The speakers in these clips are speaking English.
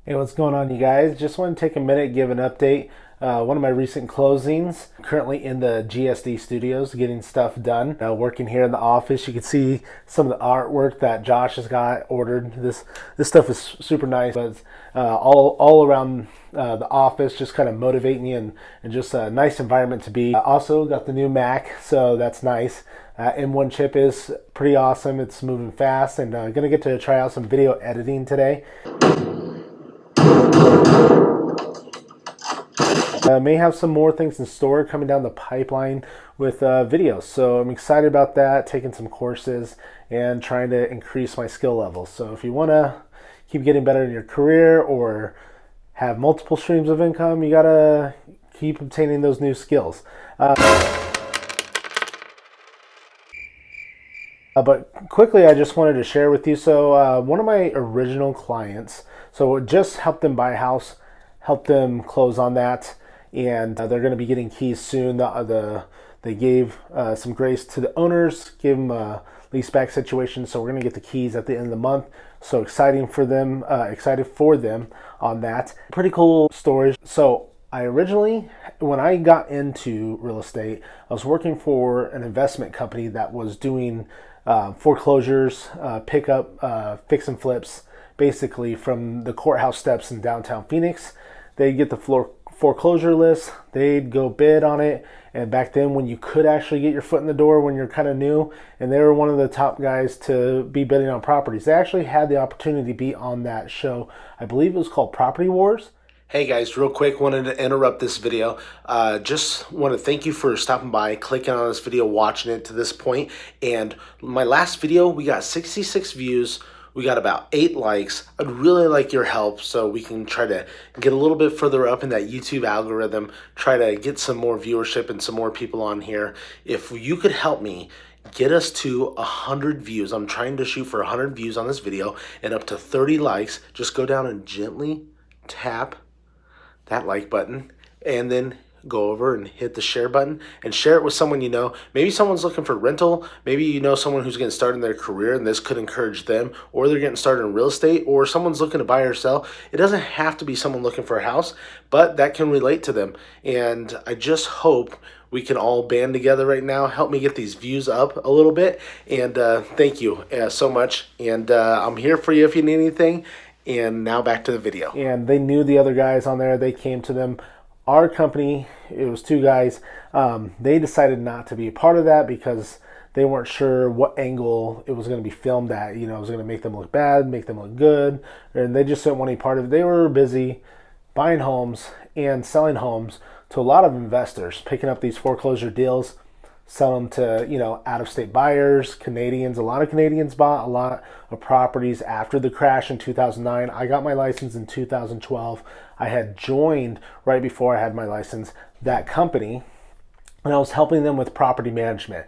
Hey, what's going on, you guys? Just want to take a minute, give an update. One of my recent closings, currently in the GSD studios, getting stuff done. Working here in the office, you can see some of the artwork that Josh has got ordered. This stuff is super nice, but all around the office, just kind of motivating you and just a nice environment to be. Also got the new Mac, so that's nice. M1 chip is pretty awesome. It's moving fast, and gonna get to try out some video editing today. May have some more things in store coming down the pipeline with videos. So I'm excited about that, taking some courses and trying to increase my skill levels. So if you want to keep getting better in your career or have multiple streams of income, you got to keep obtaining those new skills. But quickly, I just wanted to share with you. So one of my original clients, so just helped them buy a house, helped them close on that, and they're going to be getting keys soon. They gave some grace to the owners, gave them a lease back situation, so we're going to get the keys at the end of the month. So excited for them on that. Pretty cool stories. So I originally, when I got into real estate, I was working for an investment company that was doing foreclosures, pickup, fix and flips, basically from the courthouse steps in downtown Phoenix. They'd get the foreclosure list, they'd go bid on it, and back then when you could actually get your foot in the door when you're kind of new, and they were one of the top guys to be bidding on properties. They actually had the opportunity to be on that show. I believe it was called Property Wars. Hey guys, real quick, wanted to interrupt this video. Just want to thank you for stopping by, clicking on this video, watching it to this point. And my last video, we got 66 views. We got about 8 likes. I'd really like your help so we can try to get a little bit further up in that YouTube algorithm, try to get some more viewership and some more people on here. If you could help me get us to 100 views, I'm trying to shoot for 100 views on this video and up to 30 likes, just go down and gently tap that like button and then go over and hit the share button and share it with someone you know. Maybe someone's looking for rental. Maybe you know someone who's getting started in their career and this could encourage them, or they're getting started in real estate, or someone's looking to buy or sell. It doesn't have to be someone looking for a house, but that can relate to them. And I just hope we can all band together right now, help me get these views up a little bit. And thank you so much. And I'm here for you if you need anything. And now back to the video. And they knew the other guys on there. They came to them. Our company, it was 2 guys. They decided not to be a part of that because they weren't sure what angle it was going to be filmed at. You know, it was going to make them look bad, make them look good. And they just didn't want any part of it. They were busy buying homes and selling homes to a lot of investors, picking up these foreclosure deals, sell them to, you know, out-of-state buyers, Canadians. A lot of Canadians bought a lot of properties after the crash in 2009. I got my license in 2012. I had joined right before I had my license that company, and I was helping them with property management,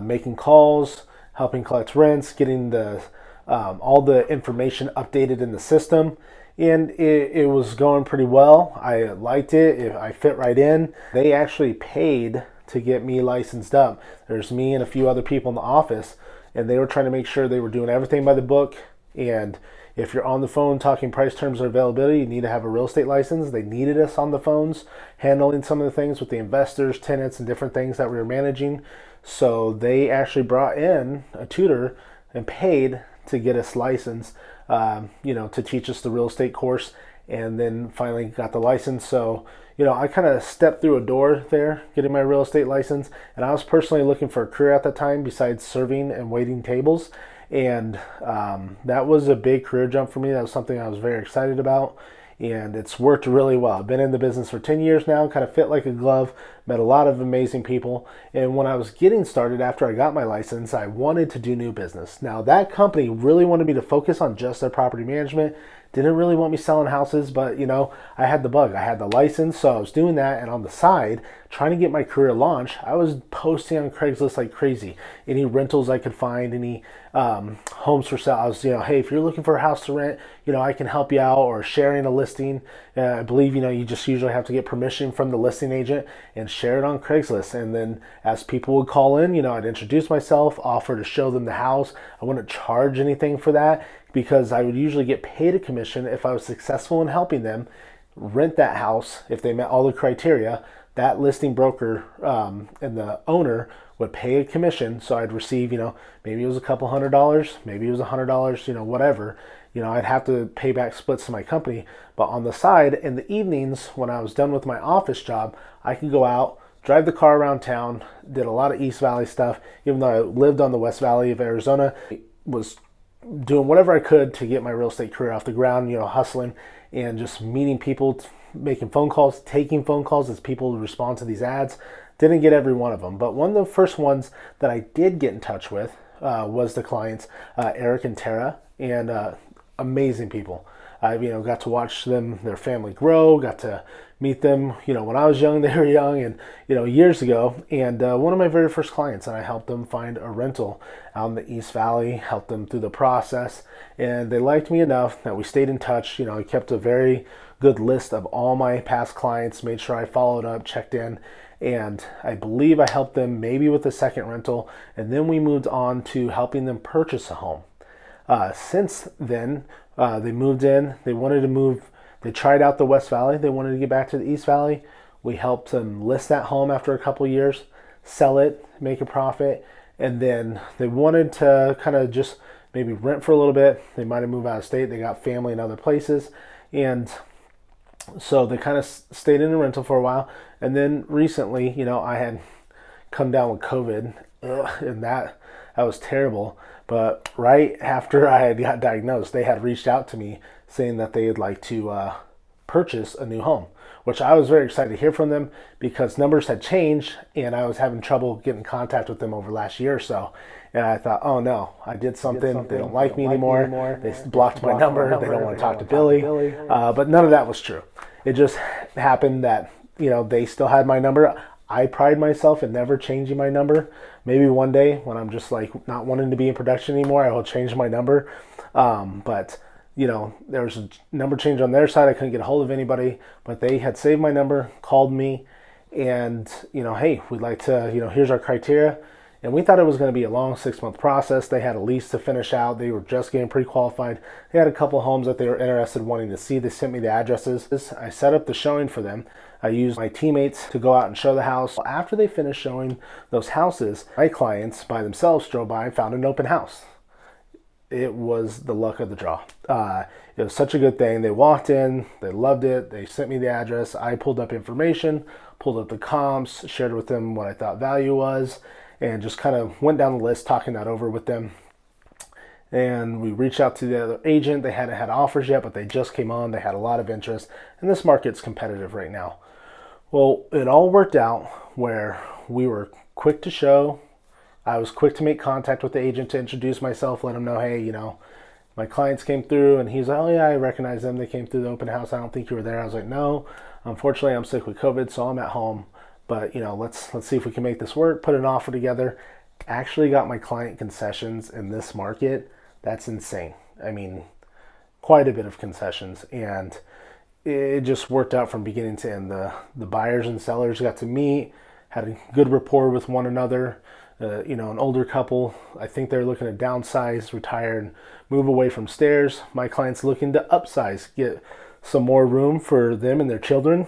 making calls, helping collect rents, getting the all the information updated in the system. And it was going pretty well. I liked it. I fit right in. They actually paid to get me licensed up. There's me and a few other people in the office, and they were trying to make sure they were doing everything by the book. And if you're on the phone talking price, terms, or availability, you need to have a real estate license. They needed us on the phones handling some of the things with the investors, tenants, and different things that we were managing. So they actually brought in a tutor and paid to get us licensed, to teach us the real estate course, and then finally got the license. So, I kind of stepped through a door there, getting my real estate license, and I was personally looking for a career at that time besides serving and waiting tables. And that was a big career jump for me. That was something I was very excited about, and it's worked really well. I've been in the business for 10 years now, kind of fit like a glove, met a lot of amazing people. And when I was getting started after I got my license, I wanted to do new business. Now, that company really wanted me to focus on just their property management. Didn't really want me selling houses, but I had the bug. I had the license, so I was doing that. And on the side, trying to get my career launched, I was posting on Craigslist like crazy. Any rentals I could find, any homes for sale. I was, hey, if you're looking for a house to rent, I can help you out, or sharing a listing. I believe, you just usually have to get permission from the listing agent and share it on Craigslist. And then as people would call in, I'd introduce myself, offer to show them the house. I wouldn't charge anything for that. because I would usually get paid a commission if I was successful in helping them rent that house. If they met all the criteria, that listing broker and the owner would pay a commission. So I'd receive, maybe it was a couple $100, maybe it was $100, whatever. I'd have to pay back splits to my company. But on the side, in the evenings, when I was done with my office job, I could go out, drive the car around town, did a lot of East Valley stuff. Even though I lived on the West Valley of Arizona, was doing whatever I could to get my real estate career off the ground, hustling and just meeting people, making phone calls, taking phone calls as people respond to these ads. Didn't get every one of them, but one of the first ones that I did get in touch with was the clients, Eric and Tara, and amazing people. I got to watch them, their family grow, got to meet them, when I was young, they were young, and, years ago. And one of my very first clients, and I helped them find a rental out in the East Valley, helped them through the process. And they liked me enough that we stayed in touch. I kept a very good list of all my past clients, made sure I followed up, checked in. And I believe I helped them maybe with a second rental. And then we moved on to helping them purchase a home. Since then, they moved in. They wanted to move. They tried out the West Valley. They wanted to get back to the East Valley. We helped them list that home after a couple years, sell it, make a profit, and then they wanted to kind of just maybe rent for a little bit. They might have moved out of state. They got family in other places, and so they kind of stayed in a rental for a while. And then recently, I had come down with COVID, and that was terrible. But right after I had got diagnosed, they had reached out to me saying that they'd like to purchase a new home, which I was very excited to hear from them because numbers had changed and I was having trouble getting in contact with them over the last year or so. And I thought, oh no, I did something. They don't like me anymore. They blocked my number. They don't want to talk to Billy. But none of that was true. It just happened that, they still had my number. I pride myself in never changing my number. Maybe one day when I'm just like not wanting to be in production anymore, I will change my number. But there was a number change on their side. I couldn't get a hold of anybody, but they had saved my number, called me, and hey, we'd like to, here's our criteria. And we thought it was going to be a long 6-month process. They had a lease to finish out. They were just getting pre-qualified. They had a couple homes that they were interested in wanting to see. They sent me the addresses. I set up the showing for them. I used my teammates to go out and show the house. After they finished showing those houses, my clients by themselves drove by and found an open house. It was the luck of the draw. It was such a good thing. They walked in, they loved it. They sent me the address. I pulled up information, pulled up the comps, shared with them what I thought value was, and just kind of went down the list, talking that over with them. And we reached out to the other agent. They hadn't had offers yet, but they just came on. They had a lot of interest, and this market's competitive right now. Well, it all worked out where we were quick to show. I was quick to make contact with the agent to introduce myself, let him know, hey, my clients came through, and he's like, oh yeah, I recognize them. They came through the open house. I don't think you were there. I was like, no, unfortunately, I'm sick with COVID, so I'm at home. But let's see if we can make this work. Put an offer together. Actually got my client concessions in this market. That's insane. I mean, quite a bบof concessions, and it just worked out from beginning to end. The buyers and sellers got to meet, had a good rapport with one another. An older couple, I think they're looking to downsize, retire, and move away from stairs. My client's looking to upsize, get some more room for them and their children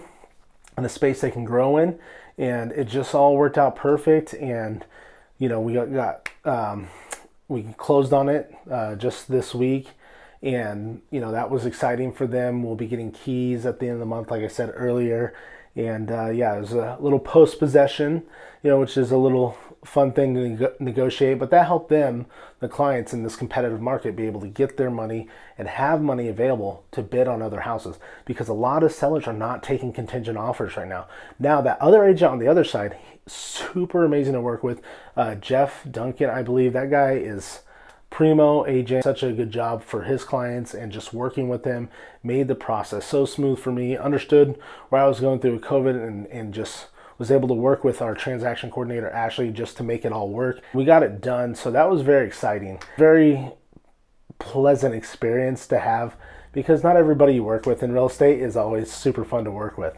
and a space they can grow in. And it just all worked out perfect. And, we we closed on it just this week. And, that was exciting for them. We'll be getting keys at the end of the month, like I said earlier. And it was a little post-possession, which is a little fun thing to negotiate, but that helped them, the clients in this competitive market, be able to get their money and have money available to bid on other houses, because a lot of sellers are not taking contingent offers right now. Now, that other agent on the other side, super amazing to work with, Jeff Duncan, I believe. That guy is primo agent, such a good job for his clients, and just working with him made the process so smooth for me. Understood where I was going through with COVID, and just was able to work with our transaction coordinator, Ashley, just to make it all work. We got it done, so that was very exciting. Very pleasant experience to have, because not everybody you work with in real estate is always super fun to work with.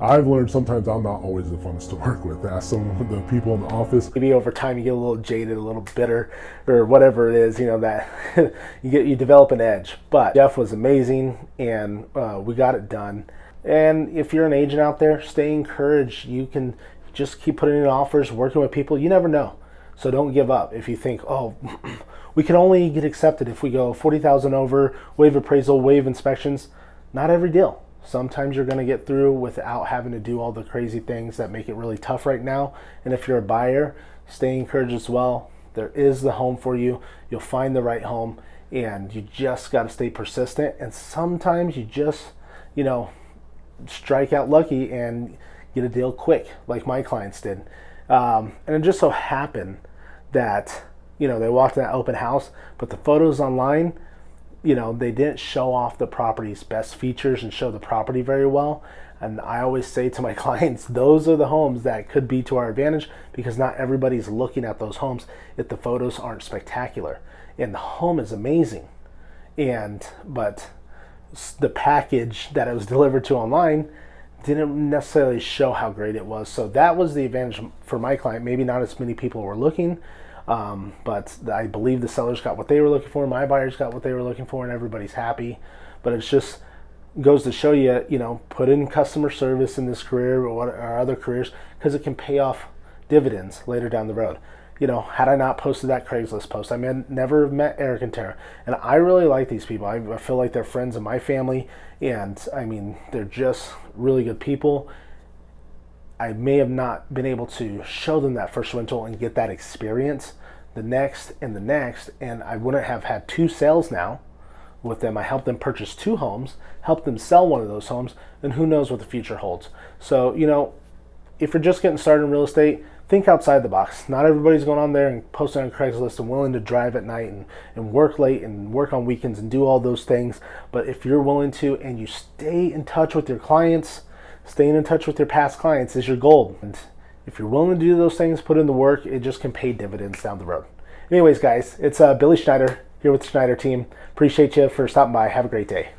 I've learned sometimes I'm not always the funnest to work with. Ask some of the people in the office. Maybe over time you get a little jaded, a little bitter, or whatever it is, that you develop an edge. But Jeff was amazing, and we got it done. And if you're an agent out there, stay encouraged. You can just keep putting in offers, working with people. You never know. So don't give up. If you think, oh, we can only get accepted if we go 40,000 over, waive appraisal, waive inspections. Not every deal. Sometimes you're going to get through without having to do all the crazy things that make it really tough right now. And if you're a buyer, stay encouraged as well. There is the home for you. You'll find the right home, and you just got to stay persistent. And sometimes you just, strike out lucky and get a deal quick, like my clients did. And it just so happened that, they walked in that open house, but the photos online, they didn't show off the property's best features and show the property very well. And I always say to my clients, those are the homes that could be to our advantage, because not everybody's looking at those homes if the photos aren't spectacular. And the home is amazing. But the package that it was delivered to online didn't necessarily show how great it was. So that was the advantage for my client. Maybe not as many people were looking, but I believe the sellers got what they were looking for, my buyers got what they were looking for, and everybody's happy. But it's just goes to show you, put in customer service in this career or other careers, because it can pay off dividends later down the road. Had I not posted that Craigslist post, I never met Eric and Tara. And I really like these people. I feel like they're friends of my family, and they're just really good people. I may have not been able to show them that first rental and get that experience the next, and I wouldn't have had 2 sales now with them. I helped them purchase 2 homes, helped them sell one of those homes, and who knows what the future holds. So, if you're just getting started in real estate, think outside the box. Not everybody's going on there and posting on Craigslist and willing to drive at night and work late and work on weekends and do all those things. But if you're willing to, and you stay in touch with your clients, staying in touch with your past clients is your goal. And if you're willing to do those things, put in the work, it just can pay dividends down the road. Anyways, guys, it's Billy Schneider here with the Schneider team. Appreciate you for stopping by. Have a great day.